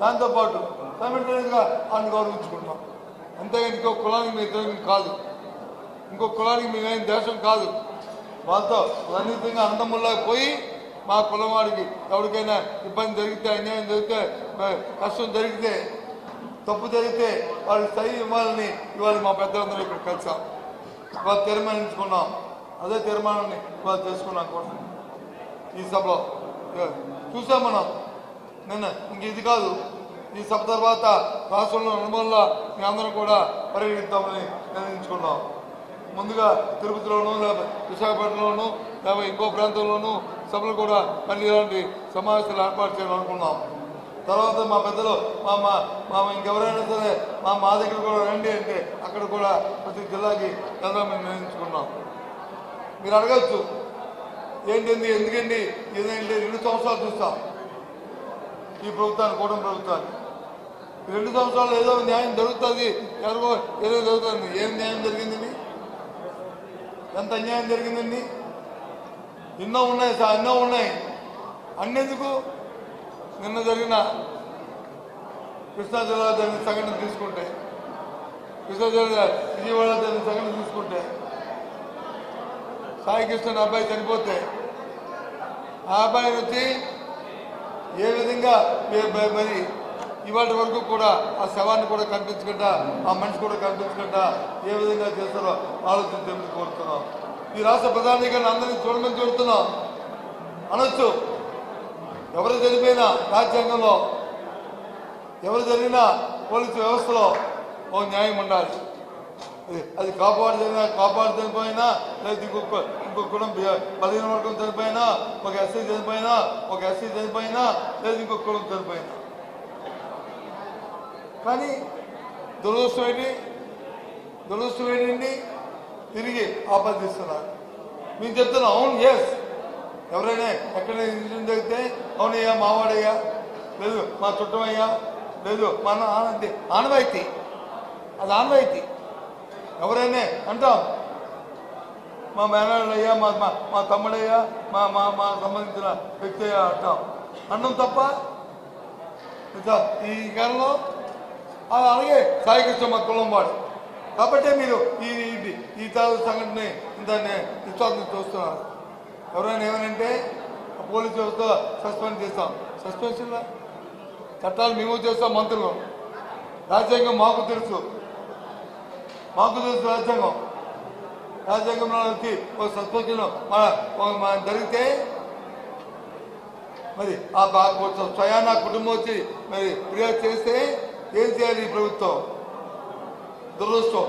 దాంతోపాటు సైమల్టేనియస్గా వాళ్ళని గౌరవించుకుంటాం. అంతేగాని ఇంకో కులానికి మేము కాదు, ఇంకో కులానికి మేమేం దేశం కాదు. వాళ్ళతో సన్నిహితంగా అన్నదమ్ముల్లా పోయి మా కులం వాడికి ఎవరికైనా ఇబ్బంది జరిగితే, అన్యాయం జరిగితే, కష్టం జరిగితే, తప్పు జరిగితే వాళ్ళు సై ఇవ్వాలని ఇవాళ మా పెద్దలందరూ ఇక్కడ కలిసాం. ఇవాళ తీర్మానించుకున్నాం. అదే తీర్మానాన్ని ఇవాళ చేసుకున్నాం కూడా ఈ సభలో చూసాం మనం నిన్న. ఇంక ఇది కాదు, ఈ సభ తర్వాత రాష్ట్రంలో నలుమూలలా మీ అందరం కూడా పరిగణిద్దామని నిర్ణయించుకున్నాం. ముందుగా తిరుపతిలోనూ లేదా విశాఖపట్నంలోనూ లేదా ఇంకో ప్రాంతంలోనూ సభలు కూడా మళ్ళీ ఇలాంటి సమావేశాలు ఏర్పాటు చేయాలనుకున్నాం. తర్వాత మా పెద్దలు మా ఇంకెవరైనా సరే మా దగ్గర కూడా రండి అంటే అక్కడ కూడా ప్రతి జిల్లాకి వెళ్దామని నిర్ణయించుకున్నాం. మీరు అడగచ్చు ఏంటండి, ఎందుకండి, ఏదంటే 2 సంవత్సరాలు చూస్తాం ఈ ప్రభుత్వాన్ని, కూటమి ప్రభుత్వాన్ని. 2 సంవత్సరాలు ఏదో న్యాయం జరుగుతుంది, ఎవరికో ఏదో జరుగుతుంది. ఏం న్యాయం జరిగిందండి? ఎంత అన్యాయం జరిగిందండి? ఎన్నో ఉన్నాయి సార్, ఎన్నో ఉన్నాయి. అన్నెందుకు? నిన్న జరిగిన కృష్ణా జిల్లా జరిగిన సంఘటన తీసుకుంటే, కృష్ణా జిల్లా విజయవాడ జరిగిన సంఘటన తీసుకుంటే, సాయి కృష్ణ అబ్బాయి చనిపోతే ఆ అబ్బాయిని వచ్చి ఏ విధంగా మరి ఇవాటి వరకు కూడా ఆ శవాన్ని కూడా కనిపించకుండా, ఆ మనిషి కూడా కనిపించకుండా ఏ విధంగా చేస్తారో ఆలోచించి కోరుతున్నాం. ఈ రాష్ట్ర ప్రధాని గారిని అందరినీ చూడమని చూడుతున్నాం. అనొచ్చు, ఎవరు చనిపోయినా రాజ్యాంగంలో, ఎవరు జరిగినా పోలీసు వ్యవస్థలో ఓ న్యాయం ఉండాలి. అది కాపాడు చనిపోయినా, లేదా ఇంకొక కులం 15 వర్గం చనిపోయినా, ఒక ఎస్సీ చనిపోయినా, ఒక ఎస్సీ చనిపోయినా, లేదా ఇంకొక కులం చనిపోయినా. కానీ దురదృష్టం ఏంటి తిరిగి ఆపాదిస్తున్నారు. మేము చెప్తున్నాం, అవును, ఎస్, ఎవరైనా ఎక్కడైనా ఇన్సిడెంట్ జరిగితే అవునయ్యా, మావాడయ్యా, లేదు మా చుట్టమయ్యా, లేదు మన ఆనవాయితీ, అది ఆనవాయితీ. ఎవరైనా అంటాం మా మేనయ్యా, మా తమ్ముడయ్యా, మా సంబంధించిన వ్యక్తి అయ్యా అంటాం. అన్నం తప్ప ఈ కాలంలో అది అలాగే సాయి కృష్ణ మా కులం వాడు కాబట్టి మీరు ఈ సంఘటనని దాన్ని విశ్వాసం చూస్తున్నారు. ఎవరైనా ఏమనంటే పోలీసు వ్యవస్థ సస్పెండ్ చేస్తాం. సస్పెన్షన్లా చట్టాలు మేము చేస్తాం, మంత్రులు. రాజ్యాంగం మాకు తెలుసు రాజ్యాంగంలో వచ్చి ఒక సస్పెన్షన్ జరిగితే మరి స్వయానా కుటుంబం వచ్చి మరి ఫిర్యాదు చేస్తే ఏం చేయాలి ఈ ప్రభుత్వం? దురదృష్టం.